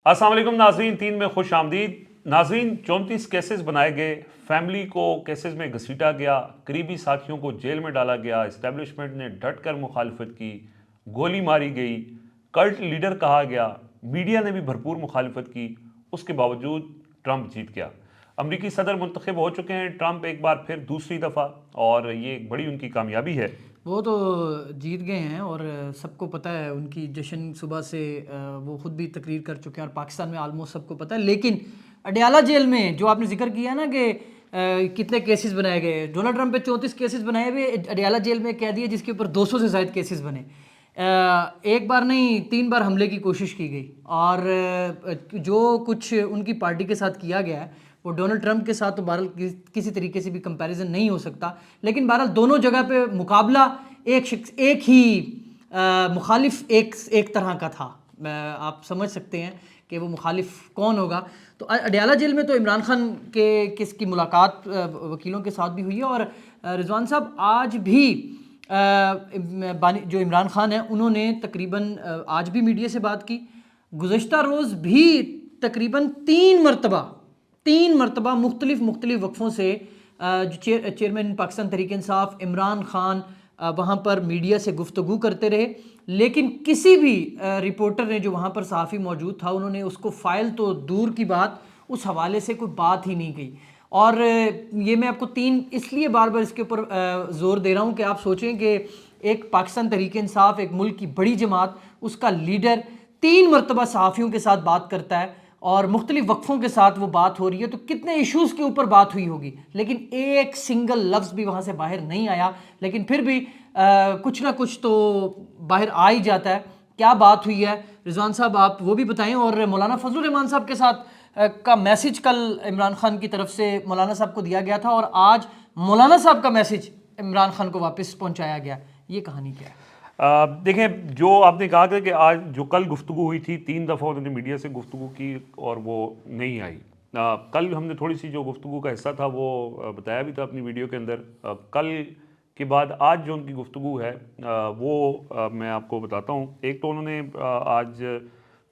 السلام علیکم ناظرین، 3 میں خوش آمدید ناظرین۔ 34 کیسز بنائے گئے، فیملی کو کیسز میں گھسیٹا گیا، قریبی ساتھیوں کو جیل میں ڈالا گیا، اسٹیبلشمنٹ نے ڈٹ کر مخالفت کی، گولی ماری گئی، کلٹ لیڈر کہا گیا، میڈیا نے بھی بھرپور مخالفت کی، اس کے باوجود ٹرمپ جیت گیا۔ امریکی صدر منتخب ہو چکے ہیں ٹرمپ ایک بار پھر دوسری دفعہ، اور یہ ایک بڑی ان کی کامیابی ہے۔ وہ تو جیت گئے ہیں اور سب کو پتہ ہے ان کی جشن صبح سے وہ خود بھی تقریر کر چکے ہیں اور پاکستان میں آلموسٹ سب کو پتہ ہے۔ لیکن اڈیالہ جیل میں جو آپ نے ذکر کیا نا کہ کتنے کیسز بنائے گئے، ڈونلڈ ٹرمپ پہ 34 کیسز بنائے ہوئے، اڈیالہ جیل میں قیدی ہے جس کے اوپر 200 سے زائد کیسز بنے۔ ایک بار نہیں 3 بار حملے کی کوشش کی گئی، اور جو کچھ ان کی پارٹی کے ساتھ کیا گیا ہے وہ ڈونلڈ ٹرمپ کے ساتھ تو بہرحال کسی طریقے سے بھی کمپیریزن نہیں ہو سکتا، لیکن بہرحال دونوں جگہ پہ مقابلہ ایک ہی مخالف ایک طرح کا تھا۔ آپ سمجھ سکتے ہیں کہ وہ مخالف کون ہوگا۔ تو اڈیالہ جیل میں تو عمران خان کے کس کی ملاقات وکیلوں کے ساتھ بھی ہوئی ہے، اور رضوان صاحب آج بھی جو عمران خان ہیں انہوں نے تقریباً آج بھی میڈیا سے بات کی، گزشتہ روز بھی تقریباً 3 مرتبہ مختلف وقفوں سے جو چیئرمین پاکستان تحریک انصاف عمران خان وہاں پر میڈیا سے گفتگو کرتے رہے، لیکن کسی بھی رپورٹر نے جو وہاں پر صحافی موجود تھا انہوں نے اس کو فائل تو دور کی بات، اس حوالے سے کوئی بات ہی نہیں کی۔ اور یہ میں آپ کو 3 اس لیے بار بار اس کے اوپر زور دے رہا ہوں کہ آپ سوچیں کہ ایک پاکستان تحریک انصاف، ایک ملک کی بڑی جماعت، اس کا لیڈر 3 مرتبہ صحافیوں کے ساتھ بات کرتا ہے اور مختلف وقفوں کے ساتھ وہ بات ہو رہی ہے، تو کتنے ایشوز کے اوپر بات ہوئی ہوگی، لیکن ایک سنگل لفظ بھی وہاں سے باہر نہیں آیا۔ لیکن پھر بھی کچھ نہ کچھ تو باہر آ ہی جاتا ہے۔ کیا بات ہوئی ہے رضوان صاحب، آپ وہ بھی بتائیں، اور مولانا فضل الرحمان صاحب کے ساتھ کا میسج کل عمران خان کی طرف سے مولانا صاحب کو دیا گیا تھا، اور آج مولانا صاحب کا میسج عمران خان کو واپس پہنچایا گیا، یہ کہانی کیا ہے؟ دیکھیں، جو آپ نے کہا تھا کہ آج جو کل گفتگو ہوئی تھی 3 دفعہ انہوں نے میڈیا سے گفتگو کی اور وہ نہیں آئی۔ کل ہم نے تھوڑی سی جو گفتگو کا حصہ تھا وہ بتایا بھی تھا اپنی ویڈیو کے اندر۔ کل کے بعد آج جو ان کی گفتگو ہے وہ میں آپ کو بتاتا ہوں۔ ایک تو انہوں نے آج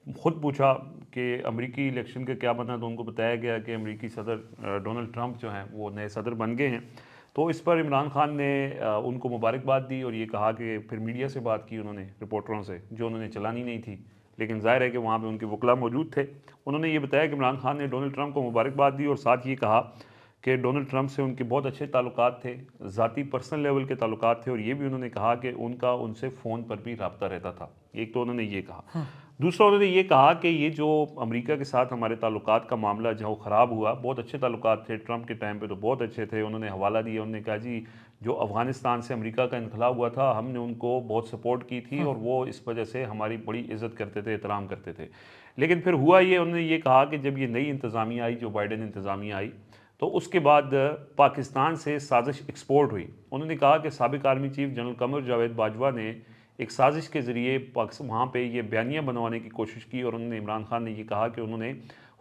خود پوچھا کہ امریکی الیکشن کا کیا بنا، تو ان کو بتایا گیا کہ امریکی صدر ڈونلڈ ٹرمپ جو ہیں وہ نئے صدر بن گئے ہیں۔ تو اس پر عمران خان نے ان کو مبارکباد دی اور یہ کہا کہ پھر میڈیا سے بات کی انہوں نے، رپورٹروں سے، جو انہوں نے چلانی نہیں تھی، لیکن ظاہر ہے کہ وہاں پہ ان کے وکلاء موجود تھے۔ انہوں نے یہ بتایا کہ عمران خان نے ڈونلڈ ٹرمپ کو مبارکباد دی اور ساتھ یہ کہا کہ ڈونلڈ ٹرمپ سے ان کے بہت اچھے تعلقات تھے، ذاتی پرسنل لیول کے تعلقات تھے، اور یہ بھی انہوں نے کہا کہ ان سے فون پر بھی رابطہ رہتا تھا۔ ایک تو انہوں نے یہ کہا۔ دوسرا انہوں نے یہ کہا کہ یہ جو امریکہ کے ساتھ ہمارے تعلقات کا معاملہ جو خراب ہوا، بہت اچھے تعلقات تھے ٹرمپ کے ٹائم پہ، تو بہت اچھے تھے۔ انہوں نے حوالہ دیا، انہوں نے کہا جی جو افغانستان سے امریکہ کا انخلا ہوا تھا ہم نے ان کو بہت سپورٹ کی تھی اور وہ اس وجہ سے ہماری بڑی عزت کرتے تھے، احترام کرتے تھے۔ لیکن پھر ہوا یہ، انہوں نے یہ کہا کہ جب یہ نئی انتظامیہ آئی، جو بائیڈن انتظامیہ آئی، تو اس کے بعد پاکستان سے سازش ایکسپورٹ ہوئی۔ انہوں نے کہا کہ سابق army chief general Qamar Javed Bajwa نے ایک سازش کے ذریعے وہاں پہ یہ بیانیہ بنوانے کی کوشش کی، اور انہوں نے عمران خان نے یہ کہا کہ انہوں نے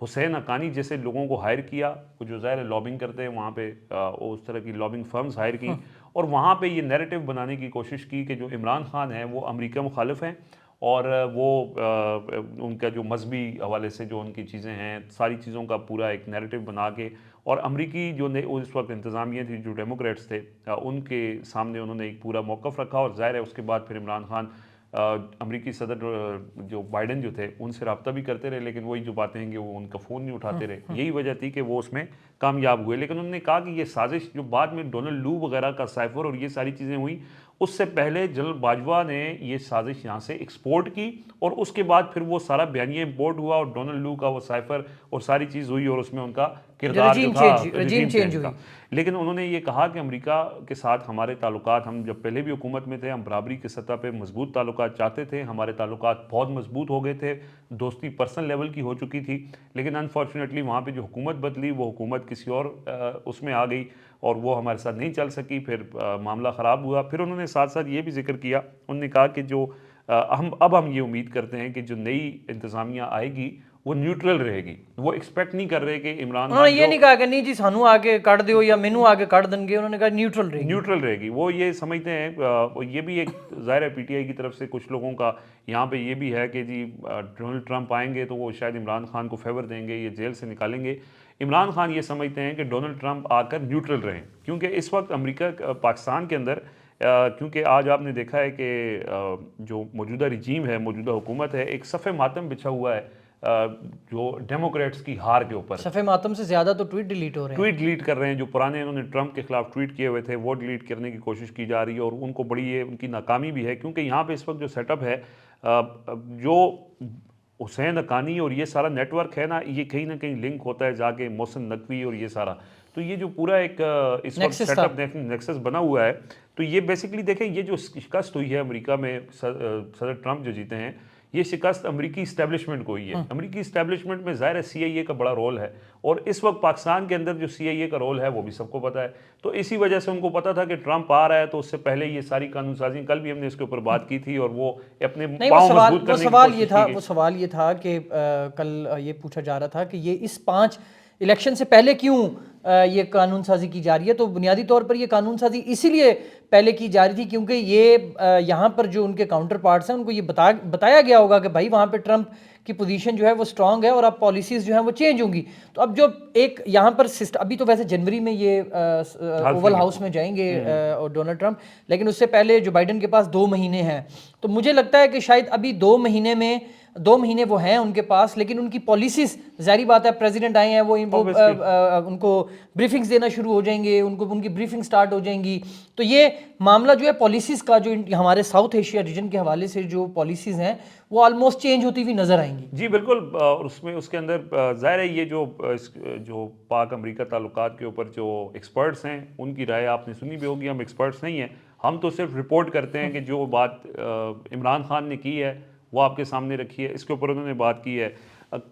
حسین حقانی جیسے لوگوں کو ہائر کیا، جو ظاہر لابنگ کرتے ہیں وہاں پہ، اس طرح کی لابنگ فرمز ہائر کی، اور وہاں پہ یہ نیریٹو بنانے کی کوشش کی کہ جو عمران خان ہیں وہ امریکہ مخالف ہیں، اور وہ ان کا جو مذہبی حوالے سے جو ان کی چیزیں ہیں، ساری چیزوں کا پورا ایک نیریٹو بنا کے، اور امریکی جو اس وقت انتظامیہ تھی، جو ڈیموکریٹس تھے، ان کے سامنے انہوں نے ایک پورا موقف رکھا، اور ظاہر ہے اس کے بعد پھر عمران خان امریکی صدر جو بائیڈن جو تھے ان سے رابطہ بھی کرتے رہے، لیکن وہی جو باتیں ہیں کہ وہ ان کا فون نہیں اٹھاتے رہے، یہی وجہ تھی کہ وہ اس میں کامیاب ہوئے۔ لیکن انہوں نے کہا کہ یہ سازش جو بعد میں ڈونلڈ لو وغیرہ کا سائفر اور یہ ساری چیزیں ہوئیں، اس سے پہلے جنرل باجوہ نے یہ سازش یہاں سے ایکسپورٹ کی، اور اس کے بعد پھر وہ سارا بیانیہ امپورٹ ہوا، اور ڈونلڈ لو کا وہ سائفر اور ساری چیز ہوئی، اور اس میں ان کا کردار جو تھا رجیم چینج کا۔ لیکن انہوں نے یہ کہا کہ امریکہ کے ساتھ ہمارے تعلقات، ہم جب پہلے بھی حکومت میں تھے ہم برابری کی سطح پہ مضبوط تعلقات چاہتے تھے، ہمارے تعلقات بہت مضبوط ہو گئے تھے، دوستی پرسنل لیول کی ہو چکی تھی، لیکن انفارچونیٹلی وہاں پہ جو حکومت بدلی وہ حکومت کسی اور اس میں آ گئی، اور وہ ہمارے ساتھ نہیں چل سکی، پھر معاملہ خراب ہوا۔ پھر انہوں نے ساتھ ساتھ یہ بھی ذکر کیا، انہوں نے کہا کہ جو اب ہم یہ امید کرتے ہیں کہ جو نئی انتظامیہ آئے گی وہ نیوٹرل رہے گی. وہ ایکسپیکٹ نہیں کر رہے کہ عمران انہوں نے یہ نہیں کہا کہ نہیں جی سانو آگے کٹ دیو یا مینو آگے کٹ دیں گے, انہوں نے کہا نیوٹرل رہے گی. نیوٹرل رہے گی. وہ یہ سمجھتے ہیں, یہ بھی ایک ظاہر ہے پی ٹی آئی کی طرف سے کچھ لوگوں کا یہاں پہ یہ بھی ہے کہ جی ڈونلڈ ٹرمپ آئیں گے تو وہ شاید عمران خان کو فیور دیں گے, یہ جیل سے نکالیں گے. عمران خان یہ سمجھتے ہیں کہ ڈونلڈ ٹرمپ آ کر نیوٹرل رہیں, کیونکہ اس وقت امریکہ پاکستان کے اندر کیونکہ آج آپ نے دیکھا ہے کہ جو موجودہ رجیم ہے, موجودہ حکومت ہے, ایک صف ماتم بچھا ہوا ہے جو ڈیموکریٹس کی ہار کے اوپر. صفحے ماتم سے زیادہ تو ٹویٹ ڈیلیٹ ہو رہے ہیں. ٹویٹ ڈیلیٹ کر رہے ہیں, جو پرانے انہوں نے ٹرمپ کے خلاف ٹویٹ کیے ہوئے تھے وہ ڈیلیٹ کرنے کی کوشش کی جا رہی ہے, اور ان کو بڑی ان کی ناکامی بھی ہے, کیونکہ یہاں پہ اس وقت جو سیٹ اپ ہے, جو حسین حقانی اور یہ سارا نیٹ ورک ہے نا, یہ کہیں نہ کہیں لنک ہوتا ہے جا کے محسن نقوی اور یہ سارا. تو یہ جو پورا ایک اس وقت سیٹ اپ نیکسس بنا ہوا ہے, تو یہ بیسیکلی دیکھیں یہ جو شکست ہوئی ہے امریکہ میں, صدر ٹرمپ جو جیتے ہیں, یہ شکست امریکی اسٹیبلشمنٹ کو ہوئی ہے. امریکی اسٹیبلشمنٹ میں ظاہر ہے سی آئی اے کا بڑا رول ہے, اور اس وقت پاکستان کے اندر جو سی آئی اے کا رول ہے وہ بھی سب کو پتہ ہے. تو اسی وجہ سے ان کو پتہ تھا کہ ٹرمپ آ رہا ہے, تو اس سے پہلے یہ ساری قانون سازی, کل بھی ہم نے اس کے اوپر بات کی تھی, اور وہ اپنے پاؤں مضبوط کرنے کی کوشش کی گئی. وہ سوال یہ تھا کہ کل یہ پوچھا جا رہا تھا کہ یہ اس 5 الیکشن سے پہلے کیوں یہ قانون سازی کی جا رہی ہے. تو بنیادی طور پر یہ قانون سازی اسی لیے پہلے کی جا رہی تھی کیونکہ یہ یہاں پر جو ان کے کاؤنٹر پارٹس ہیں ان کو یہ بتایا گیا ہوگا کہ بھائی وہاں پہ ٹرمپ کی پوزیشن جو ہے وہ سٹرانگ ہے اور اب پالیسیز جو ہیں وہ چینج ہوں گی. تو اب جو ایک یہاں پر ابھی تو ویسے جنوری میں یہ اوول ہاؤس میں جائیں گے ڈونلڈ ٹرمپ, لیکن اس سے پہلے جو بائیڈن کے پاس 2 مہینے ہیں. تو مجھے لگتا ہے کہ شاید ابھی 2 مہینے وہ ہیں ان کے پاس, لیکن ان کی پالیسیز ظاہری بات ہے پریزیڈنٹ آئے ہیں وہ ان کو بریفنگز دینا شروع ہو جائیں گے, ان کی بریفنگ سٹارٹ ہو جائیں گی. تو یہ معاملہ جو ہے پالیسیز کا, جو ہمارے ساؤتھ ایشیا ریجن کے حوالے سے جو پالیسیز ہیں وہ آلموسٹ چینج ہوتی ہوئی نظر آئیں گی. جی بالکل, اور اس کے اندر ظاہر ہے یہ جو پاک امریکہ تعلقات کے اوپر جو ایکسپرٹس ہیں ان کی رائے آپ نے سنی بھی ہوگی. ہم ایکسپرٹس نہیں ہیں, ہم تو صرف رپورٹ کرتے ہیں کہ جو بات عمران خان نے کی ہے وہ آپ کے سامنے رکھی ہے, اس کے اوپر انہوں نے بات کی ہے.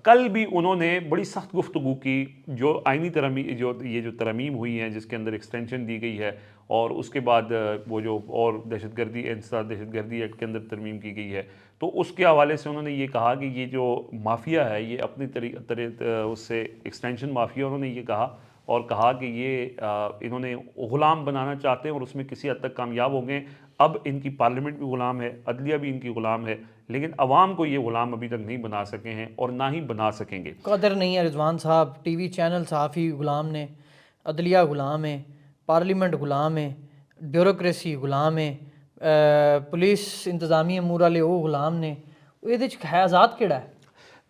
کل بھی انہوں نے بڑی سخت گفتگو کی, جو آئینی ترمیم ہوئی ہیں جس کے اندر ایکسٹینشن دی گئی ہے, اور اس کے بعد وہ جو اور دہشت گردی ایکٹ کے اندر ترمیم کی گئی ہے, تو اس کے حوالے سے انہوں نے یہ کہا کہ یہ جو مافیا ہے یہ اپنی اس سے ایکسٹینشن مافیا, انہوں نے یہ کہا اور کہا کہ یہ انہوں نے غلام بنانا چاہتے ہیں اور اس میں کسی حد تک کامیاب ہو گئے. اب ان کی پارلیمنٹ بھی غلام ہے, عدلیہ بھی ان کی غلام ہے, لیکن عوام کو یہ غلام ابھی تک نہیں بنا سکے ہیں اور نہ ہی بنا سکیں گے. قدر نہیں ہے رضوان صاحب, ٹی وی چینل صحافی غلام نے, عدلیہ غلام ہے, پارلیمنٹ غلام ہے, بیوروکریسی غلام ہے, پولیس انتظامی امور والے وہ غلام نے, یہ ہے آزاد کیڑا ہے.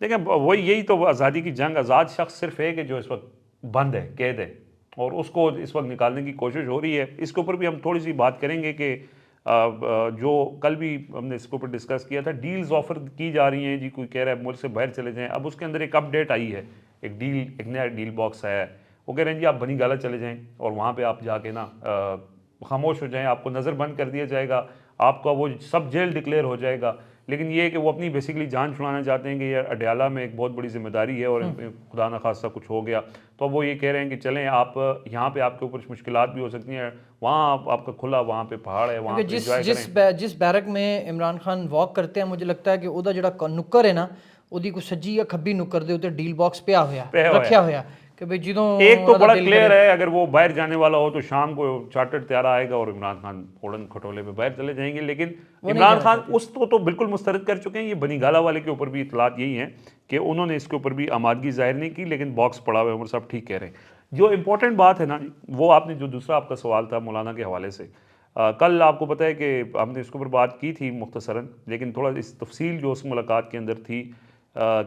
دیکھیں وہی یہی تو آزادی کی جنگ, آزاد شخص صرف ہے کہ جو اس وقت بند ہے, قید ہے, اور اس کو اس وقت نکالنے کی کوشش ہو رہی ہے. اس کے اوپر بھی ہم تھوڑی سی بات کریں گے کہ جو کل بھی ہم نے اس کے اوپر ڈسکس کیا تھا, ڈیلز آفر کی جا رہی ہیں, جی کوئی کہہ رہا ہے ملک سے باہر چلے جائیں. اب اس کے اندر ایک اپ ڈیٹ آئی ہے, ایک نیا ڈیل باکس آیا ہے. وہ کہہ رہے ہیں جی آپ بنی گالا چلے جائیں اور وہاں پہ آپ جا کے نا خاموش ہو جائیں, آپ کو نظر بند کر دیا جائے گا, آپ کا وہ سب جیل ڈکلیئر ہو جائے گا. لیکن یہ ہے کہ وہ اپنی بیسیکلی جان چھڑانا چاہتے ہیں کہ یہ اڈیالہ میں ایک بہت بڑی ذمہ داری ہے اور خدا نخواستہ کچھ ہو گیا تو اب وہ یہ کہہ رہے ہیں کہ چلیں آپ یہاں پہ آپ کے اوپر مشکلات بھی ہو سکتی ہیں, وہاں آپ کا کھلا وہاں پہ پہاڑ ہے, وہاں پہ انجوائے کریں. جس بیرک میں عمران خان واک کرتے ہیں مجھے لگتا ہے کہ وہ جڑا نکر ہے نا, وہ کوئی سجی یا کھبی نکر دے ڈیل باکس پیا ہوا رکھیا ہوا کہ بھئی جدوں ایک تو بڑا کلیئر ہے, اگر وہ باہر جانے والا ہو تو شام کو چارٹرڈ طیارہ آئے گا اور عمران خان فوراً کھٹولے میں باہر چلے جائیں گے. لیکن عمران خان اس تو بالکل مسترد کر چکے ہیں. یہ بنی گالا والے کے اوپر بھی اطلاعات یہی ہیں کہ انہوں نے اس کے اوپر بھی آمادگی ظاہر نہیں کی, لیکن باکس پڑا ہوا ہے. عمر صاحب ٹھیک کہہ رہے ہیں. جو امپورٹنٹ بات ہے نا وہ آپ نے جو دوسرا آپ کا سوال تھا مولانا کے حوالے سے, کل آپ کو پتہ ہے کہ ہم نے اس کے اوپر بات کی تھی مختصراً, لیکن تھوڑا اس تفصیل جو اس ملاقات کے اندر تھی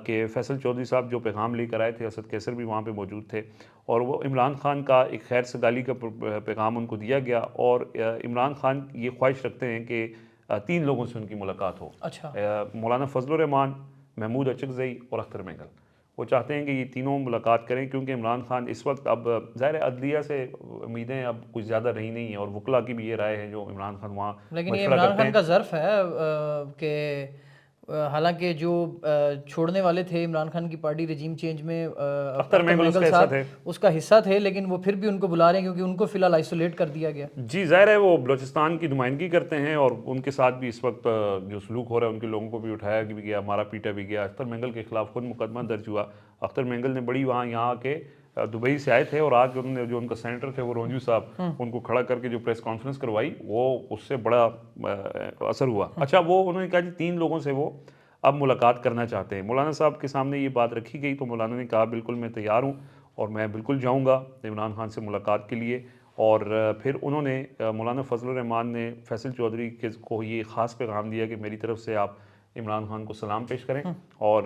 کہ فیصل چودھری صاحب جو پیغام لے کر آئے تھے, اسد کیسر بھی وہاں پہ موجود تھے, اور وہ عمران خان کا ایک خیر سگالی کا پیغام ان کو دیا گیا, اور عمران خان یہ خواہش رکھتے ہیں کہ 3 لوگوں سے ان کی ملاقات ہو. مولانا فضل الرحمان, محمود اچکزئی اور اختر مینگل. وہ چاہتے ہیں کہ یہ تینوں ملاقات کریں کیونکہ عمران خان اس وقت اب ظاہر عدلیہ سے امیدیں اب کچھ زیادہ رہی نہیں ہیں, اور وکلا کی بھی یہ رائے ہے جو عمران خان وہاں لیکن یہ عمران خان کا ظرف ہے کہ حالانکہ جو چھوڑنے والے تھے عمران خان کی پارٹی رجیم چینج میں اختر مینگل صاحب اس کا حصہ تھے، لیکن وہ پھر بھی ان کو بلا رہے ہیں کیونکہ ان کو فی الحال آئسولیٹ کر دیا گیا. جی ظاہر ہے وہ بلوچستان کی نمائندگی کرتے ہیں اور ان کے ساتھ بھی اس وقت جو سلوک ہو رہا ہے ان کے لوگوں کو بھی اٹھایا بھی گیا، ہمارا پیٹا بھی گیا. اختر مینگل کے خلاف خود مقدمہ درج ہوا. اختر مینگل نے بڑی وہاں یہاں آ کے دبئی سے آئے تھے اور آ کے انہوں نے جو ان کا سینیٹر تھے وہ رونجو صاحب ان کو کھڑا کر کے جو پریس کانفرنس کروائی وہ اس سے بڑا اثر ہوا. اچھا وہ انہوں نے کہا جی 3 لوگوں سے وہ اب ملاقات کرنا چاہتے ہیں. مولانا صاحب کے سامنے یہ بات رکھی گئی تو مولانا نے کہا بالکل میں تیار ہوں اور میں بالکل جاؤں گا عمران خان سے ملاقات کے لیے. اور پھر انہوں نے مولانا فضل الرحمان نے فیصل چودھری کو یہ خاص پیغام دیا کہ میری طرف سے آپ عمران خان کو سلام پیش کریں اور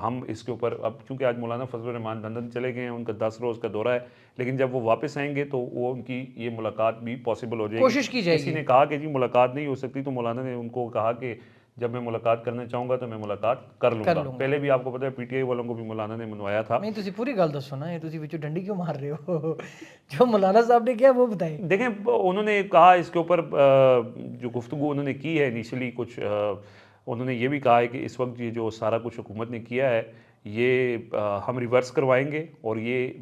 ہم اس کے اوپر اب چونکہ آج مولانا فضل الرحمان لندن چلے گئے ہیں، ان کا 10 روز کا دورہ ہے، لیکن جب وہ واپس آئیں گے تو وہ ان کی یہ ملاقات بھی پاسبل ہو جائے گی. کوشش کی جائے گی. کسی نے کہا کہ جی ملاقات نہیں ہو سکتی تو مولانا نے ان کو کہا کہ جب میں ملاقات کرنا چاہوں گا تو میں ملاقات کر لوں گا. پہلے بھی آپ کو پتہ ہے پی ٹی آئی والوں کو بھی مولانا نے منوایا تھا. نہیں تسی پوری گل دسو نا، یہ تسی وچوں ڈنڈی کیوں مار رہے ہو؟ جو مولانا صاحب نے کیا وہ بتائیں. دیکھیں انہوں نے کہا اس کے اوپر جو گفتگو انہوں نے کی ہے انیشلی کچھ انہوں نے یہ بھی کہا ہے کہ اس وقت یہ جو سارا کچھ حکومت نے کیا ہے یہ ہم ریورس کروائیں گے اور یہ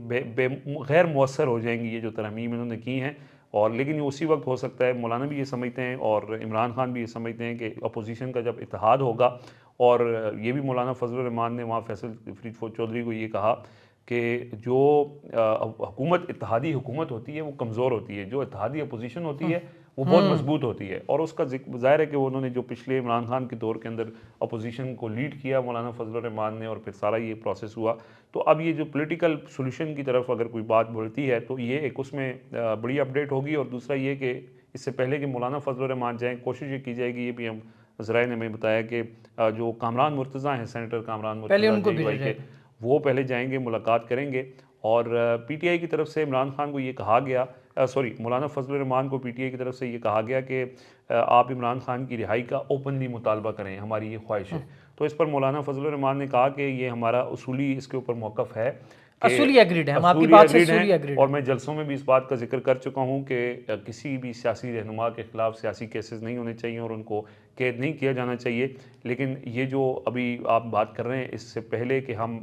غیر مؤثر ہو جائیں گی یہ جو ترامیم انہوں نے کی ہیں. اور لیکن یہ اسی وقت ہو سکتا ہے، مولانا بھی یہ سمجھتے ہیں اور عمران خان بھی یہ سمجھتے ہیں کہ اپوزیشن کا جب اتحاد ہوگا، اور یہ بھی مولانا فضل الرحمان نے وہاں فیصل فرید چودھری کو یہ کہا کہ جو حکومت اتحادی حکومت ہوتی ہے وہ کمزور ہوتی ہے، جو اتحادی اپوزیشن ہوتی ہے وہ بہت مضبوط ہوتی ہے. اور اس کا ظاہر ہے کہ انہوں نے جو پچھلے عمران خان کے دور کے اندر اپوزیشن کو لیڈ کیا مولانا فضل الرحمان نے اور پھر سارا یہ پروسیس ہوا. تو اب یہ جو پولیٹیکل سولوشن کی طرف اگر کوئی بات بڑھتی ہے تو یہ ایک اس میں بڑی اپڈیٹ ہوگی. اور دوسرا یہ کہ اس سے پہلے کہ مولانا فضل الرحمان جائیں کوشش یہ کی جائے گی، یہ بھی ہم ذرائع نے ہمیں بتایا کہ جو کامران مرتضیٰ ہیں سینیٹر کامران مرتضیٰ وہ پہلے جائیں گے، ملاقات کریں گے. اور پی ٹی آئی کی طرف سے عمران خان کو یہ کہا گیا مولانا فضل الرحمان کو پی ٹی آئی کی طرف سے یہ کہا گیا کہ آپ عمران خان کی رہائی کا اوپنلی مطالبہ کریں، ہماری یہ خواہش ہے. تو اس پر مولانا فضل الرحمان نے کہا کہ یہ ہمارا اصولی اس کے اوپر موقف ہے، اصولی ایگریڈ ہے، ہم آپ کی بات سے اصولی ایگریڈ. اور میں جلسوں میں بھی اس بات کا ذکر کر چکا ہوں کہ کسی بھی سیاسی رہنما کے خلاف سیاسی کیسز نہیں ہونے چاہیے اور ان کو قید نہیں کیا جانا چاہیے. لیکن یہ جو ابھی آپ بات کر رہے ہیں اس سے پہلے کہ ہم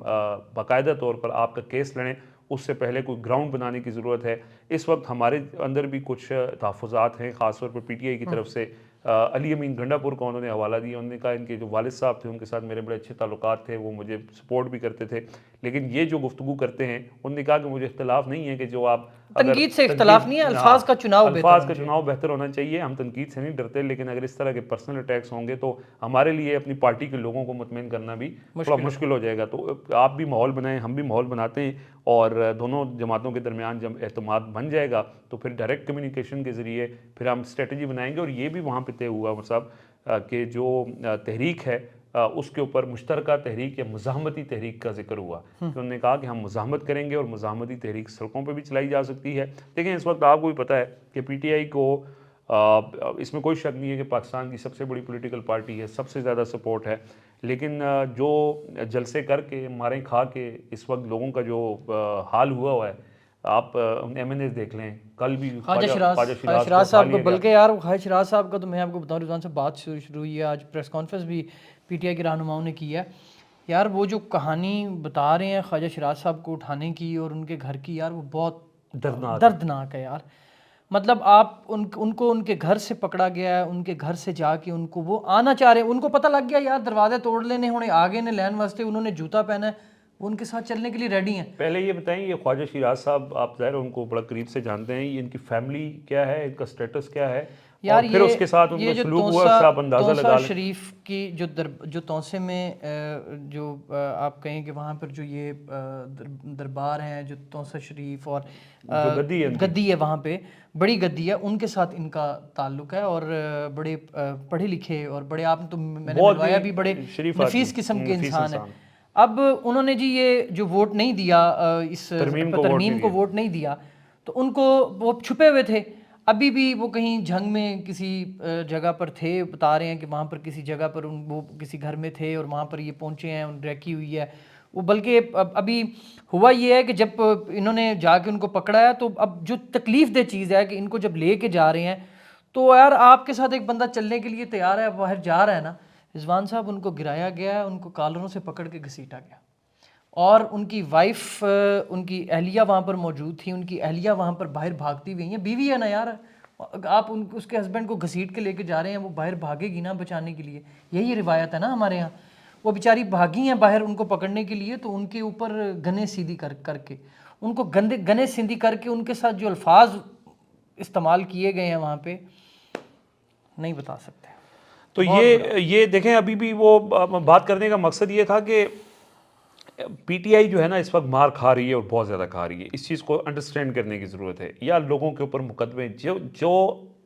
باقاعدہ طور پر آپ کا کیس لڑیں، اس سے پہلے کوئی گراؤنڈ بنانے کی ضرورت ہے. اس وقت ہمارے اندر بھی کچھ تحفظات ہیں، خاص طور پر پی ٹی آئی کی طرف سے. علی امین گنڈا پور کو انہوں نے حوالہ دیا، انہوں نے کہا ان کے جو والد صاحب تھے ان کے ساتھ میرے بڑے اچھے تعلقات تھے، وہ مجھے سپورٹ بھی کرتے تھے، لیکن یہ جو گفتگو کرتے ہیں انہوں نے کہا کہ مجھے اختلاف نہیں ہے کہ جو آپ تنقید سے اختلاف نہیں ہے، الفاظ کا چناؤ بہتر ہونا چاہیے. ہم تنقید سے نہیں ڈرتے، لیکن اگر اس طرح کے پرسنل اٹیکس ہوں گے تو ہمارے لیے اپنی پارٹی کے لوگوں کو مطمئن کرنا بھی تھوڑا مشکل ہو جائے گا. تو آپ بھی ماحول بنائیں، ہم بھی ماحول بناتے ہیں، اور دونوں جماعتوں کے درمیان جب اعتماد بن جائے گا تو پھر ڈائریکٹ کمیونیکیشن کے ذریعے پھر ہم اسٹریٹجی بنائیں گے. اور یہ بھی وہاں پہ طے ہوا عمر صاحب کہ جو تحریک ہے اس کے اوپر مشترکہ تحریک یا مزاحمتی تحریک کا ذکر ہوا. تو انہوں نے کہا کہ ہم مزاحمت کریں گے اور مزاحمتی تحریک سڑکوں پہ بھی چلائی جا سکتی ہے. لیکن اس وقت آپ کو بھی پتہ ہے کہ پی ٹی آئی کو اس میں کوئی شک نہیں ہے کہ پاکستان کی سب سے بڑی پولیٹیکل پارٹی ہے، سب سے زیادہ سپورٹ ہے. لیکن جو جلسے کر کے ماریں کھا کے اس وقت لوگوں کا جو حال ہوا ہے، آپ ایم این ایز دیکھ لیں. کل بھی خواجہ شراز صاحب کو، بلکہ یار خواجہ شراز صاحب کا تو میں آپ کو بتاؤں رضوان سے بات شروع ہوئی ہے، آج پریس کانفرنس بھی پی ٹی آئی کے رہنماؤں نے کی ہے. یار وہ جو کہانی بتا رہے ہیں خواجہ شراز صاحب کو اٹھانے کی اور ان کے گھر کی، یار وہ بہت دردناک ہے یار. مطلب آپ ان کو ان کے گھر سے پکڑا گیا ہے، ان کے گھر سے جا کے ان کو وہ آنا چاہ رہے ہیں، ان کو پتہ لگ گیا یار دروازے توڑ لینے ہونے آگے نے لین واسطے، انہوں نے جوتا پہنا ہے، وہ ان کے ساتھ چلنے کے لیے ریڈی ہیں. پہلے یہ بتائیں یہ خواجہ شراز صاحب آپ ظاہر ان کو بڑا قریب سے جانتے ہیں، یہ ان کی فیملی کیا ہے، ان کا سٹیٹس کیا ہے، یار پھر اس کے ساتھ ان کا سلوک ہوا اس سے آپ اندازہ لگا لیں. شریف کی جو توسے میں جو آپ کہیں کہ وہاں پر جو یہ دربار ہیں، جو توسہ شریف اور گدی ہے وہاں پہ بڑی گدی ہے، ان کے ساتھ ان کا تعلق ہے، اور بڑے پڑھے لکھے اور بڑے آپ تو میں نے ملوایا بھی بڑے نفیس قسم کے انسان ہیں. اب انہوں نے جی یہ جو ووٹ نہیں دیا، اس ترمیم کو ووٹ نہیں دیا، تو ان کو وہ چھپے ہوئے تھے. ابھی بھی وہ کہیں جھنگ میں کسی جگہ پر تھے، بتا رہے ہیں کہ وہاں پر کسی جگہ پر وہ کسی گھر میں تھے اور وہاں پر یہ پہنچے ہیں، ریکی ہوئی ہے وہ. بلکہ ابھی ہوا یہ ہے کہ جب انہوں نے جا کے ان کو پکڑا ہے تو اب جو تکلیف دہ چیز ہے کہ ان کو جب لے کے جا رہے ہیں تو یار آپ کے ساتھ ایک بندہ چلنے کے لیے تیار ہے، باہر جا رہا ہے نا، رضوان صاحب ان کو گرایا گیا, ان کو کالروں سے پکڑ کے گھسیٹا گیا, اور ان کی وائف, ان کی اہلیہ وہاں پر موجود تھی, ان کی اہلیہ وہاں پر باہر بھاگتی ہوئی ہیں. بیوی ہے نا یار, آپ اس کے ہسبینڈ کو گھسیٹ کے لے کے جا رہے ہیں, وہ باہر بھاگے گی نا بچانے کے لیے, یہی روایت ہے نا ہمارے یہاں. وہ بیچاری بھاگی ہیں باہر ان کو پکڑنے کے لیے, تو ان کے اوپر گنے سیدھی کر کے, ان کو گنے سیدھی کر کے ان کے ساتھ جو الفاظ استعمال کیے گئے ہیں وہاں پہ نہیں بتا سکتے. تو یہ دیکھیں, ابھی بھی وہ بات کرنے کا مقصد یہ تھا کہ پی ٹی آئی جو ہے نا اس وقت مار کھا رہی ہے اور بہت زیادہ کھا رہی ہے. اس چیز کو انڈرسٹینڈ کرنے کی ضرورت ہے. یا لوگوں کے اوپر مقدمے جو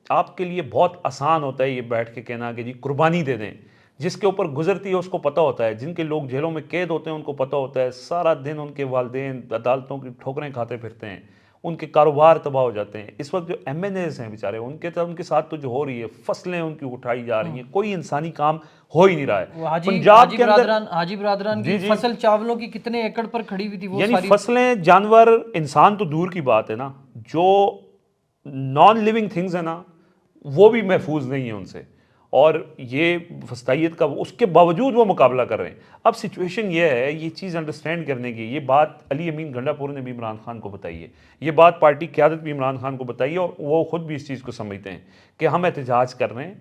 آپ کے لیے بہت آسان ہوتا ہے یہ بیٹھ کے کہنا کہ جی قربانی دے دیں, جس کے اوپر گزرتی ہے اس کو پتہ ہوتا ہے, جن کے لوگ جیلوں میں قید ہوتے ہیں ان کو پتہ ہوتا ہے, سارا دن ان کے والدین عدالتوں کی ٹھوکریں کھاتے پھرتے ہیں, ان کے کاروبار تباہ ہو جاتے ہیں. اس وقت جو ایم این ایز ہیں بیچارے, ان کے ساتھ تو جو ہو رہی ہے, فصلیں ان کی اٹھائی جا رہی ہیں, کوئی انسانی کام ہو ہی نہیں رہا ہے. پنجاب کے اندر حاجی برادران کی فصل چاولوں کی کتنے ایکڑ پر کھڑی ہوئی تھی, وہ یعنی فصلیں, جانور, انسان تو دور کی بات ہے نا, جو نان لیونگ تھنگز ہیں نا وہ بھی محفوظ نہیں ہیں ان سے, اور یہ وسطیت کا اس کے باوجود وہ مقابلہ کر رہے ہیں. اب سچویشن یہ ہے, یہ چیز انڈرسٹینڈ کرنے کی, یہ بات علی امین گنڈا پور نے بھی عمران خان کو بتائی ہے, یہ بات پارٹی قیادت بھی عمران خان کو بتائی ہے, اور وہ خود بھی اس چیز کو سمجھتے ہیں کہ ہم احتجاج کر رہے ہیں,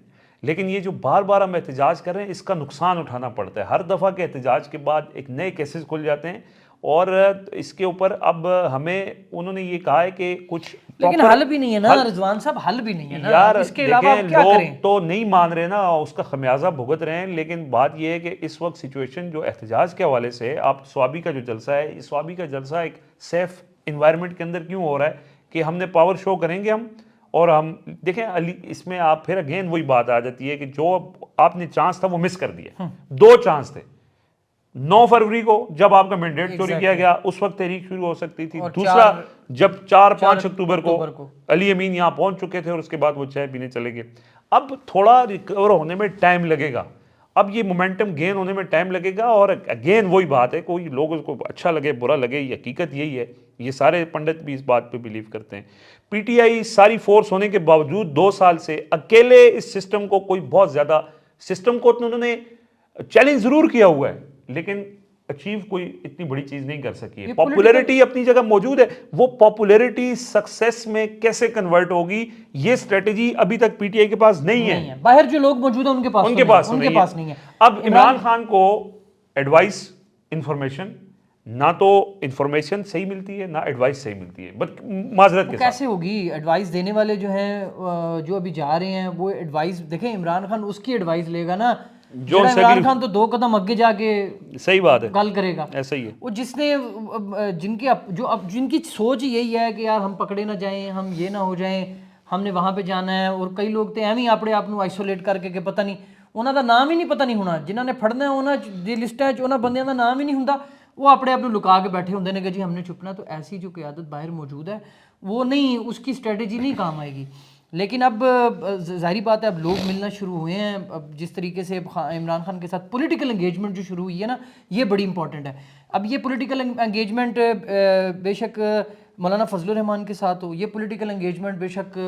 لیکن یہ جو بار بار ہم احتجاج کر رہے ہیں اس کا نقصان اٹھانا پڑتا ہے. ہر دفعہ کے احتجاج کے بعد ایک نئے کیسز کھل جاتے ہیں, اور اس کے اوپر اب ہمیں انہوں نے یہ کہا ہے کہ کچھ, لیکن حل بھی نہیں ہے نا رضوان صاحب, حل بھی نہیں ہے نا یار اس کے علاوہ آپ کیا کریں. لوگ تو نہیں مان رہے نا, اس کا خمیازہ بھگت رہے ہیں. لیکن بات یہ ہے کہ اس وقت سچویشن جو احتجاج کے حوالے سے, آپ سوابی کا جو جلسہ ہے, اس سوابی کا جلسہ ایک سیف انوائرمنٹ کے اندر کیوں ہو رہا ہے کہ ہم نے پاور شو کریں گے ہم, اور ہم دیکھیں علی, اس میں آپ پھر اگین وہی بات آ جاتی ہے کہ جو آپ نے چانس تھا وہ مس کر دیا. 2 چانس تھے. 9 فروری کو جب آپ کا مینڈیٹ چوری کیا گیا اس وقت تحریک شروع ہو سکتی تھی. دوسرا جب 4-5 اکتوبر کو علی امین یہاں پہنچ چکے تھے, اور اس کے بعد وہ چائے پینے چلے گئے. اب تھوڑا ریکور ہونے میں ٹائم لگے گا, اب یہ مومنٹم گین ہونے میں ٹائم لگے گا. اور اگین وہی بات ہے, کوئی لوگ اس کو اچھا لگے برا لگے, یہ حقیقت یہی ہے, یہ سارے پنڈت بھی اس بات پہ بلیو کرتے ہیں. پی ٹی آئی ساری فورس ہونے کے باوجود 2 سال سے اکیلے اس سسٹم کو, کوئی بہت زیادہ سسٹم کو انہوں نے چیلنج ضرور کیا ہوا ہے, لیکن اچیو کوئی اتنی بڑی چیز نہیں کر سکی ہے. پاپولیرٹی اپنی جگہ موجود ہے, وہ پاپولیرٹی سکسیس میں کیسے کنورٹ ہوگی یہ اسٹریٹجی ابھی تک پی ٹی آئی کے پاس نہیں ہے. باہر جو لوگ موجود ہیں ان کے پاس نہیں ہے. اب عمران خان کو ایڈوائس, انفارمیشن, نہ تو انفارمیشن صحیح ملتی ہے نہ ایڈوائس صحیح ملتی ہے. بٹ معذرت کے ساتھ کیسے ہوگی ایڈوائس دینے والے جو ہیں, جو ابھی جا رہے ہیں وہ ایڈوائس دیکھیں, عمران خان اس کی ایڈوائس لے گا نا, جو عمران خان تو 2 قدم آگے جا کے صحیح بات ہے گل کرے گا. ایسا ہی ہے. وہ جس نے جن کی سوچ یہی ہے کہ یار ہم پکڑے نہ جائیں, ہم یہ نہ ہو جائیں, ہم نے وہاں پہ جانا ہے, اور کئی لوگ تو ایویں اپنے آپ کو آئسولیٹ کر کے کہ پتہ نہیں انہوں کا نام ہی نہیں پتہ نہیں ہونا, جنہوں نے پڑھنا ہے انہوں دی لسٹیں انہوں بندیاں کا نام ہی نہیں ہوں, وہ اپنے آپ لکا کے بیٹھے ہوندے نے کہ جی ہم نے چھپنا. تو ایسی جو قیادت باہر موجود ہے وہ نہیں, اس کی اسٹریٹجی نہیں کام آئے گی. لیکن اب ظاہری بات ہے, اب لوگ ملنا شروع ہوئے ہیں. اب جس طریقے سے عمران خان کے ساتھ پولیٹیکل انگیجمنٹ جو شروع ہوئی ہے نا, یہ بڑی امپورٹنٹ ہے. اب یہ پولیٹیکل انگیجمنٹ بے شک مولانا فضل الرحمان کے ساتھ ہو, یہ پولیٹیکل انگیجمنٹ بے شک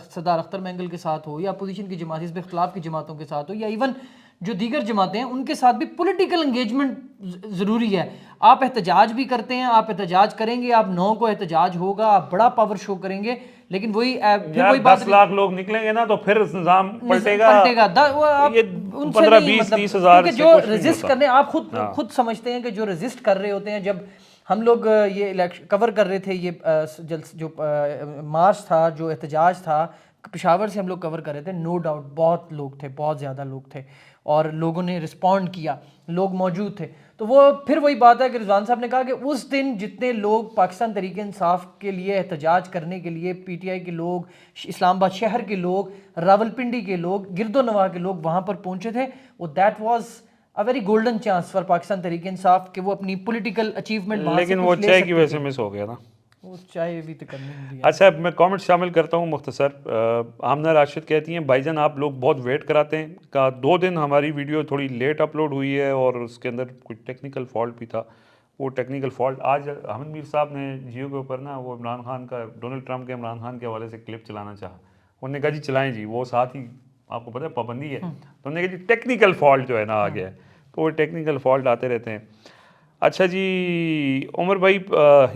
سردار اختر مینگل کے ساتھ ہو, یا اپوزیشن کی جماعت, حزب اختلاف کی جماعتوں کے ساتھ ہو, یا ایون جو دیگر جماعتیں ہیں ان کے ساتھ بھی پولیٹیکل انگیجمنٹ ضروری ہے. آپ احتجاج بھی کرتے ہیں, آپ احتجاج کریں گے, آپ 9 کو احتجاج ہوگا, آپ بڑا پاور شو کریں گے, لیکن وہی 10 لاکھ لوگ نکلیں گے نا تو پھر نظام پلٹے گا. یہ 15-20-30 ہزار سے جو ریزسٹ کرنے, آپ خود سمجھتے ہیں کہ جو ریزسٹ کر رہے ہوتے ہیں. جب ہم لوگ یہ کور کر رہے تھے, یہ جو مارچ تھا, جو احتجاج تھا پشاور سے ہم لوگ کور کر رہے تھے, نو ڈاؤٹ بہت لوگ تھے, بہت زیادہ لوگ تھے, اور لوگوں نے رسپونڈ کیا, لوگ موجود تھے. تو وہ پھر وہی بات ہے کہ رضوان صاحب نے کہا کہ اس دن جتنے لوگ پاکستان تحریک انصاف کے لیے احتجاج کرنے کے لیے, پی ٹی آئی کے لوگ, اسلام آباد شہر کے لوگ, راولپنڈی کے لوگ, گرد و نواح کے لوگ وہاں پر پہنچے تھے, وہ that was a very golden chance for Pakistan Tehreek Insaf کہ وہ اپنی پولیٹیکل اچیومنٹ وہاں سے لیکن وہ چائے کی وجہ سے مس ہو گیا نا. وہ چائے بھی تو کرنی ہوتی ہے. اچھا, میں کامنٹ شامل کرتا ہوں مختصر. آمنہ راشد کہتی ہیں بھائی جان آپ لوگ بہت ویٹ کراتے ہیں. 2 دن ہماری ویڈیو تھوڑی لیٹ اپلوڈ ہوئی ہے, اور اس کے اندر کچھ ٹیکنیکل فالٹ بھی تھا. وہ ٹیکنیکل فالٹ آج احمد میر صاحب نے جیو کے اوپر نا وہ عمران خان کا, ڈونلڈ ٹرمپ کے عمران خان کے حوالے سے کلپ چلانا چاہا. انہوں نے کہا جی چلائیں جی, وہ ساتھ ہی آپ کو پتہ ہے پابندی ہے. تو ہم نے کہا جی ٹیکنیکل فالٹ جو ہے نا آ گیا ہے, تو وہ ٹیکنیکل فالٹ آتے رہتے ہیں. اچھا جی عمر بھائی,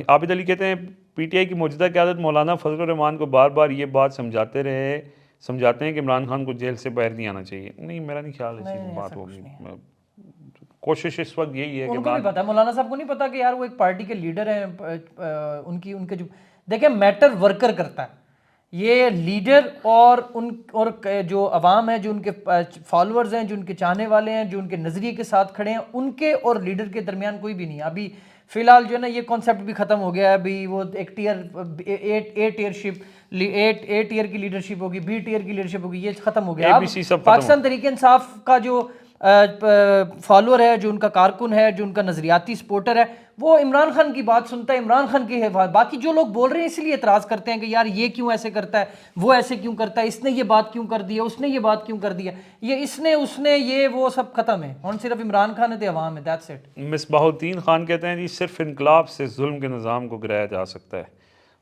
عابد علی کہتے ہیں پی ٹی آئی کی موجودہ قیادت مولانا فضل الرحمان کو بار بار یہ بات سمجھاتے ہیں کہ عمران خان کو جیل سے باہر نہیں آنا چاہیے. نہیں, میرا نہیں خیال ایسی بات ہوگی. کوشش اس وقت یہی ہے کہ ان کو بھی پتا ہے, مولانا صاحب کو نہیں پتا کہ یار وہ ایک پارٹی کے لیڈر ہیں, ان کے جو دیکھیں میٹر ورکر کرتا ہے. یہ لیڈر اور جو عوام ہے, جو ان کے فالوورز ہیں, جو ان کے چاہنے والے ہیں, جو ان کے نظریے کے ساتھ کھڑے ہیں, ان کے اور لیڈر کے درمیان کوئی بھی نہیں ہے. ابھی فی الحال جو ہے نا یہ کانسیپٹ بھی ختم ہو گیا ہے. ابھی وہ ایک اے ٹیئر کی لیڈرشپ ہوگی, بی ٹیئر کی لیڈرشپ ہوگی, یہ ختم ہو گیا. اب پاکستان تحریک انصاف کا جو فالوور ہے, جو ان کا کارکن ہے, جو ان کا نظریاتی سپورٹر ہے, وہ عمران خان کی بات سنتا ہے, عمران خان کی باقی جو لوگ بول رہے ہیں اس لیے اعتراض کرتے ہیں کہ یار یہ کیوں ایسے کرتا ہے, وہ ایسے کیوں کرتا ہے, اس نے یہ بات کیوں کر دی ہے, اس نے یہ بات کیوں کر دیا, یہ اس نے یہ وہ سب ختم ہے. اور صرف عمران خان ہے تو عوام ہے, دیٹس اٹ. مصباح الدین خان کہتے ہیں جی صرف انقلاب سے ظلم کے نظام کو گرایا جا سکتا ہے.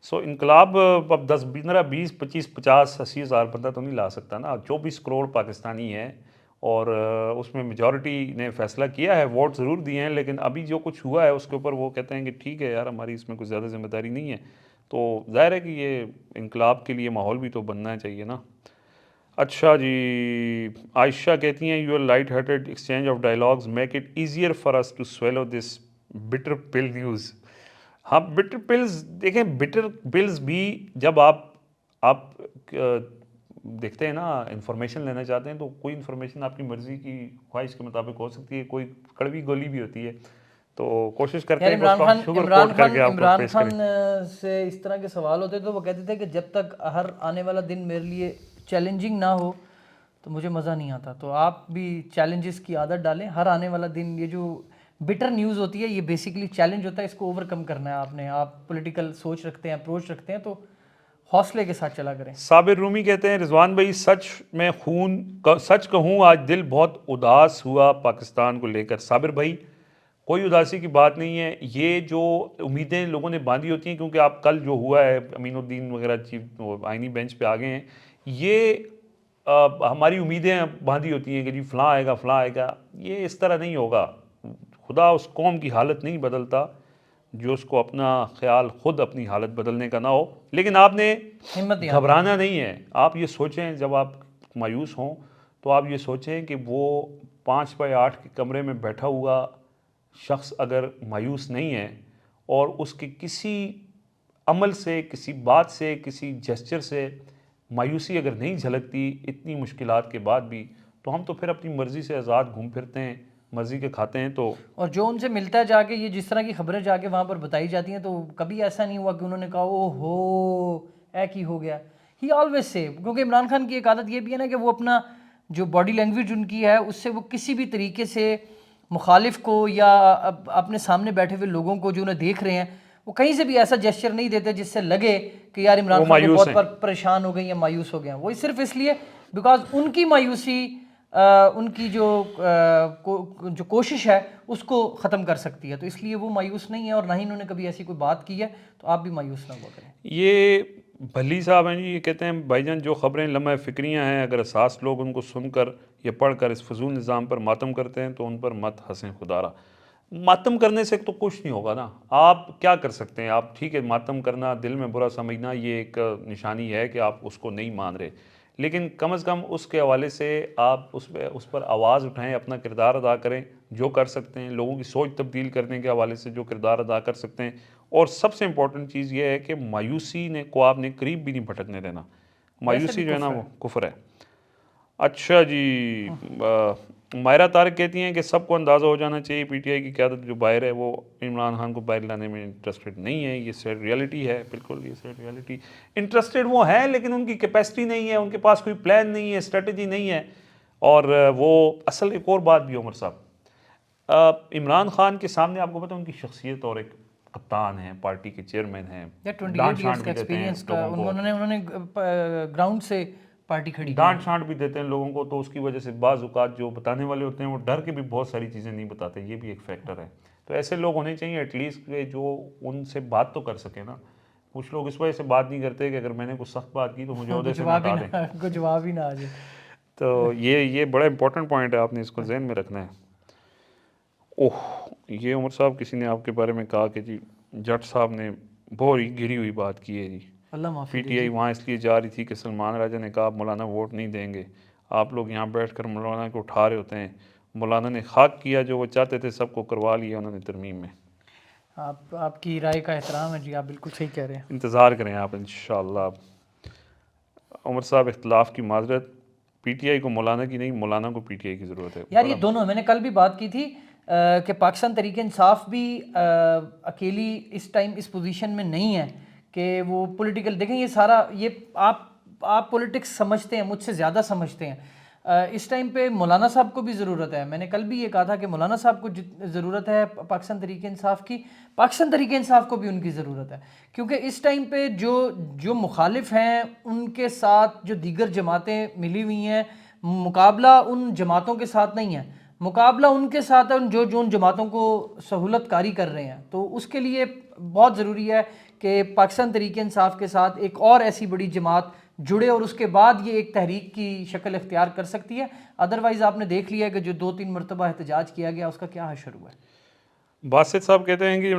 سو انقلاب اب 10 15 20 25 50 80 ہزار بندہ تو نہیں لا سکتا نا. 24 کروڑ پاکستانی ہیں اور اس میں میجورٹی نے فیصلہ کیا ہے, ووٹ ضرور دیے ہیں, لیکن ابھی جو کچھ ہوا ہے اس کے اوپر وہ کہتے ہیں کہ ٹھیک ہے یار ہماری اس میں کوئی زیادہ ذمہ داری نہیں ہے. تو ظاہر ہے کہ یہ انقلاب کے لیے ماحول بھی تو بننا چاہیے نا. اچھا جی عائشہ کہتی ہیں your light hearted exchange of dialogues make it easier for us to swallow this bitter pill news. ہاں بٹر پلز دیکھیں, بٹر پلز بھی جب آپ دیکھتے ہیں نا انفارمیشن لینا چاہتے ہیں تو کوئی انفارمیشن آپ کی مرضی کی خواہش کے مطابق ہو سکتی ہے, کوئی کڑوی گولی بھی ہوتی ہے. تو کوشش کرتے ہیں کہ اس کو ہم شوگر کوٹ کر کے آپ کو پیش کریں. عمران خان سے اس طرح کے سوال ہوتے تو وہ کہتے تھے کہ جب تک ہر آنے والا دن میرے لیے چیلنجنگ نہ ہو تو مجھے مزہ نہیں آتا. تو آپ بھی چیلنجز کی عادت ڈالیں. ہر آنے والا دن یہ جو بٹر نیوز ہوتی ہے یہ بیسیکلی چیلنج ہوتا ہے, اس کو اوور کم کرنا ہے آپ نے. آپ پولیٹیکل سوچ رکھتے ہیں, اپروچ رکھتے ہیں تو حوصلے کے ساتھ چلا کریں. صابر رومی کہتے ہیں رضوان بھائی سچ کہوں آج دل بہت اداس ہوا پاکستان کو لے کر. صابر بھائی کوئی اداسی کی بات نہیں ہے. یہ جو امیدیں لوگوں نے باندھی ہوتی ہیں, کیونکہ آپ کل جو ہوا ہے امین الدین وغیرہ چیف آئینی بینچ پہ آ گئے ہیں, یہ ہماری امیدیں باندھی ہوتی ہیں کہ جی فلاں آئے گا. یہ اس طرح نہیں ہوگا. خدا اس قوم کی حالت نہیں بدلتا جو اس کو اپنا خیال خود اپنی حالت بدلنے کا نہ ہو. لیکن آپ نے گھبرانا نہیں ہے. آپ یہ سوچیں جب آپ مایوس ہوں تو آپ یہ سوچیں کہ وہ 5x8 کے کمرے میں بیٹھا ہوا شخص اگر مایوس نہیں ہے اور اس کے کسی عمل سے, کسی بات سے, کسی جیسچر سے مایوسی اگر نہیں جھلکتی اتنی مشکلات کے بعد بھی, تو ہم تو پھر اپنی مرضی سے آزاد گھوم پھرتے ہیں, مرضی کے کھاتے ہیں. تو اور جو ان سے ملتا ہے جا کے, یہ جس طرح کی خبریں جا کے وہاں پر بتائی جاتی ہیں تو کبھی ایسا نہیں ہوا کہ انہوں نے کہا او ہو ایک ہی ہو گیا. ہی آلویز سے, کیونکہ عمران خان کی ایک عادت یہ بھی ہے نا کہ وہ اپنا جو باڈی لینگویج ان کی ہے اس سے وہ کسی بھی طریقے سے مخالف کو یا اپنے سامنے بیٹھے ہوئے لوگوں کو جو انہیں دیکھ رہے ہیں وہ کہیں سے بھی ایسا جیسچر نہیں دیتے جس سے لگے کہ یار عمران خان بہت پریشان ہو گئے یا مایوس ہو گئے ہیں. وہ صرف اس لیے بیکاز ان کی مایوسی ان کی جو کوشش ہے اس کو ختم کر سکتی ہے, تو اس لیے وہ مایوس نہیں ہے اور نہ ہی انہوں نے کبھی ایسی کوئی بات کی ہے. تو آپ بھی مایوس نہ ہوا کریں. یہ بھلی صاحب ہیں جی, یہ کہتے ہیں بھائی جان جو خبریں لمحہ فکریاں ہیں اگر اساس لوگ ان کو سن کر یا پڑھ کر اس فضول نظام پر ماتم کرتے ہیں تو ان پر مت ہنسیں خدا را. ماتم کرنے سے تو کچھ نہیں ہوگا نا. آپ کیا کر سکتے ہیں؟ آپ ٹھیک ہے ماتم کرنا, دل میں برا سمجھنا, یہ ایک نشانی ہے کہ آپ اس کو نہیں مان رہے, لیکن کم از کم اس کے حوالے سے آپ اس پر آواز اٹھائیں, اپنا کردار ادا کریں جو کر سکتے ہیں, لوگوں کی سوچ تبدیل کرنے کے حوالے سے جو کردار ادا کر سکتے ہیں. اور سب سے امپورٹنٹ چیز یہ ہے کہ مایوسی کو آپ نے قریب بھی نہیں بھٹکنے دینا. مایوسی جو ہے نا وہ کفر ہے. اچھا جی مائرہ طارق کہتی ہیں کہ سب کو اندازہ ہو جانا چاہیے پی ٹی آئی کی قیادت جو باہر ہے وہ عمران خان کو باہر لانے میں انٹرسٹڈ نہیں ہے. یہ سیڈ ریئلٹی ہے, بالکل یہ سیڈ ریئلٹی. انٹرسٹڈ وہ ہیں لیکن ان کی کیپیسٹی نہیں ہے, ان کے پاس کوئی پلان نہیں ہے, اسٹریٹجی نہیں ہے. اور وہ اصل ایک اور بات بھی عمر صاحب, عمران خان کے سامنے آپ کو پتہ ان کی شخصیت اور ایک کپتان ہیں, پارٹی کے چیئرمین ہیں, ڈانٹ چھانٹ بھی دیتے ہیں لوگوں کو, انہوں نے گراؤنڈ سے پارٹی کھڑی ڈانٹ چھانٹ بھی دیتے ہیں لوگوں کو. تو اس کی وجہ سے بعض اوقات جو بتانے والے ہوتے ہیں وہ ڈر کے بھی بہت ساری چیزیں نہیں بتاتے. یہ بھی ایک فیکٹر ہے. تو ایسے لوگ ہونے چاہیے ایٹ لیسٹ جو ان سے بات تو کر سکیں نا. کچھ لوگ اس وجہ سے بات نہیں کرتے کہ اگر میں نے کچھ سخت بات کی تو مجھے عہدے سے ہٹا دیں, کوئی جواب ہی نہ آ جائے. تو یہ بڑا امپورٹنٹ پوائنٹ ہے، آپ نے اس کو ذہن میں رکھنا ہے. یہ عمر صاحب کسی نے آپ کے بارے میں کہا کہ جی جٹ صاحب نے بہت ہی گری ہوئی بات کی ہے جی. اللہ معافی پی ٹی آئی وہاں اس لیے جا رہی تھی کہ سلمان راجہ نے کہا آپ مولانا ووٹ نہیں دیں گے، آپ لوگ یہاں بیٹھ کر مولانا کو اٹھا رہے ہوتے ہیں. مولانا نے خاک کیا جو وہ چاہتے تھے، سب کو کروا لیا انہوں نے ترمیم میں. آپ کی رائے کا احترام ہے جی، آپ بالکل صحیح کہہ رہے ہیں. انتظار کریں آپ انشاءاللہ. عمر صاحب اختلاف کی معذرت، پی ٹی آئی کو مولانا کی نہیں، مولانا کو پی ٹی آئی کی ضرورت ہے. یار یہ دونوں، میں نے کل بھی بات کی تھی کہ پاکستان تحریک انصاف بھی اکیلی اس ٹائم اس پوزیشن میں نہیں ہے کہ وہ پولیٹیکل، دیکھیں یہ سارا، یہ آپ پولیٹکس سمجھتے ہیں، مجھ سے زیادہ سمجھتے ہیں. اس ٹائم پہ مولانا صاحب کو بھی ضرورت ہے. میں نے کل بھی یہ کہا تھا کہ مولانا صاحب کو ضرورت ہے پاکستان تحریک انصاف کی، پاکستان تحریک انصاف کو بھی ان کی ضرورت ہے. کیونکہ اس ٹائم پہ جو مخالف ہیں ان کے ساتھ جو دیگر جماعتیں ملی ہوئی ہیں، مقابلہ ان جماعتوں کے ساتھ نہیں ہے، مقابلہ ان کے ساتھ ہے جو ان جماعتوں کو سہولت کاری کر رہے ہیں. تو اس کے لیے بہت ضروری ہے کہ پاکستان تحریک انصاف کے ساتھ ایک اور ایسی بڑی جماعت جڑے اور اس کے بعد یہ ایک تحریک کی شکل اختیار کر سکتی ہے. ادروائز آپ نے دیکھ لیا کہ جو 2-3 مرتبہ احتجاج کیا گیا اس کا کیا حشر ہوا ہے. باسط صاحب کہتے ہیں کہ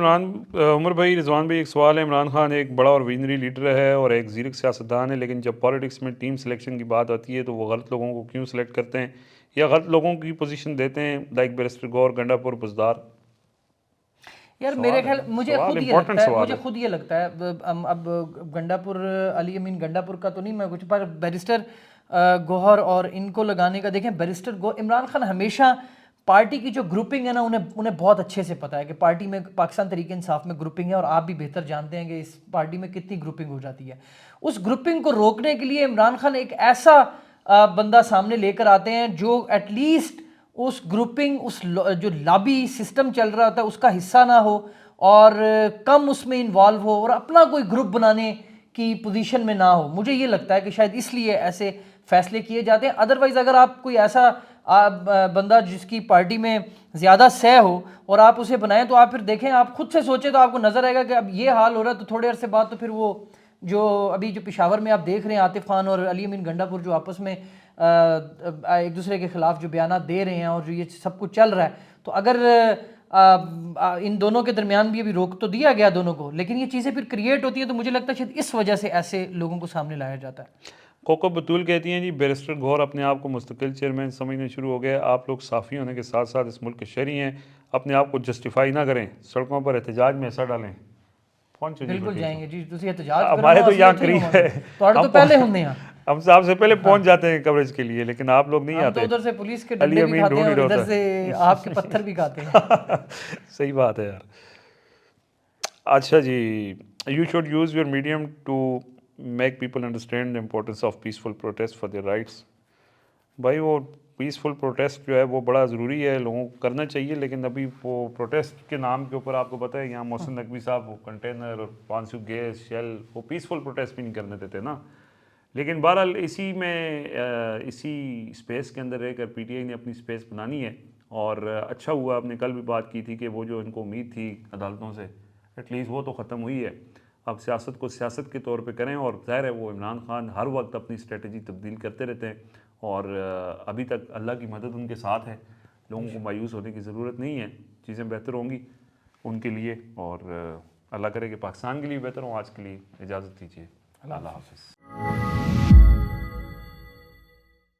عمر بھائی، رضوان بھائی ایک سوال ہے. عمران خان ایک بڑا اور ویژنری لیڈر ہے اور ایک زیرک سیاستدان ہے، لیکن جب پالیٹکس میں ٹیم سلیکشن کی بات آتی ہے تو وہ غلط لوگوں کو کیوں سلیکٹ کرتے ہیں یا غلط لوگوں کی پوزیشن دیتے ہیں، لائک بیرسٹر گور، گنڈا پور، بزدار. یار میرے خیال مجھے خود یہ لگتا ہے اب گنڈا پور، علی امین گنڈا پور کا تو نہیں میں کچھ، پر بیرسٹر گوہر اور ان کو لگانے کا، دیکھیں بیرسٹر عمران خان ہمیشہ پارٹی کی جو گروپنگ ہے نا انہیں بہت اچھے سے پتہ ہے کہ پارٹی میں پاکستان تحریک انصاف میں گروپنگ ہے، اور آپ بھی بہتر جانتے ہیں کہ اس پارٹی میں کتنی گروپنگ ہو جاتی ہے. اس گروپنگ کو روکنے کے لیے عمران خان ایک ایسا بندہ سامنے لے کر آتے ہیں جو ایٹ لیسٹ اس گروپنگ، اس جو لابی سسٹم چل رہا ہوتا ہے اس کا حصہ نہ ہو اور کم اس میں انوالو ہو اور اپنا کوئی گروپ بنانے کی پوزیشن میں نہ ہو. مجھے یہ لگتا ہے کہ شاید اس لیے ایسے فیصلے کیے جاتے ہیں. ادروائز اگر آپ کوئی ایسا بندہ جس کی پارٹی میں زیادہ سہ ہو اور آپ اسے بنائیں تو آپ پھر دیکھیں، آپ خود سے سوچیں تو آپ کو نظر آئے گا کہ اب یہ حال ہو رہا ہے تو تھوڑے عرصے بعد تو پھر وہ جو ابھی جو پشاور میں آپ دیکھ رہے ہیں عاطف خان اور علی امین گنڈا پور جو آپس میں ایک دوسرے کے خلاف جو بیانات دے رہے ہیں اور جو یہ سب کچھ چل رہا ہے، تو اگر ان دونوں کے درمیان بھی ابھی روک تو دیا گیا دونوں کو، لیکن یہ چیزیں پھر کریٹ ہوتی ہیں. تو مجھے لگتا ہے شاید اس وجہ سے ایسے لوگوں کو سامنے لایا جاتا ہے. کوکو بطول کہتی ہیں جی بیرسٹر گور اپنے آپ کو مستقل چیئرمین سمجھنے شروع ہو گئے. آپ لوگ صافی ہونے کے ساتھ ساتھ اس ملک کے شہری ہیں، اپنے آپ کو جسٹیفائی نہ کریں، سڑکوں پر احتجاج میں حصہ ڈالیں. بالکل جائیں گے جی، تسی احتجاج کرو. ہمارے تو یہاں قریب ہے، تو پہلے ہونے ہیں، ہم آپ سے پہلے پہنچ جاتے ہیں کوریج کے لیے، لیکن آپ لوگ نہیں ہم آتے. تو ادھر سے پولیس کے ڈنڈے بھی کھاتے ہیں اور ادھر سے آپ کے پتھر بھی کھاتے ہیں. صحیح بات ہے یار. اچھا جی، you should use your medium to make people understand the importance of peaceful protest for their rights. بھائی وہ پیسفل پروٹیسٹ جو ہے وہ بڑا ضروری ہے، لوگوں کو کرنا چاہیے، لیکن ابھی وہ پروٹیسٹ کے نام کے اوپر آپ کو پتہ ہے یہاں محسن نقوی صاحب وہ کنٹینر اور 500 گیس شیل، وہ پیسفل پروٹیسٹ بھی نہیں کرنے دیتے نا. لیکن بہرحال اسی اسپیس کے اندر رہ کر پی ٹی آئی نے اپنی اسپیس بنانی ہے. اور اچھا ہوا آپ نے کل بھی بات کی تھی کہ وہ جو ان کو امید تھی عدالتوں سے ایٹ لیسٹ وہ تو ختم ہوئی ہے. اب سیاست کو سیاست کے طور پہ کریں، اور ظاہر ہے وہ عمران خان ہر وقت اپنی اسٹریٹجی تبدیل کرتے رہتے ہیں، اور ابھی تک اللہ کی مدد ان کے ساتھ ہے. لوگوں کو مایوس ہونے کی ضرورت نہیں ہے، چیزیں بہتر ہوں گی ان کے لیے، اور اللہ کرے کہ پاکستان کے لیے بہتر ہوں. آج کے لیے اجازت دیجیے، اللہ حافظ.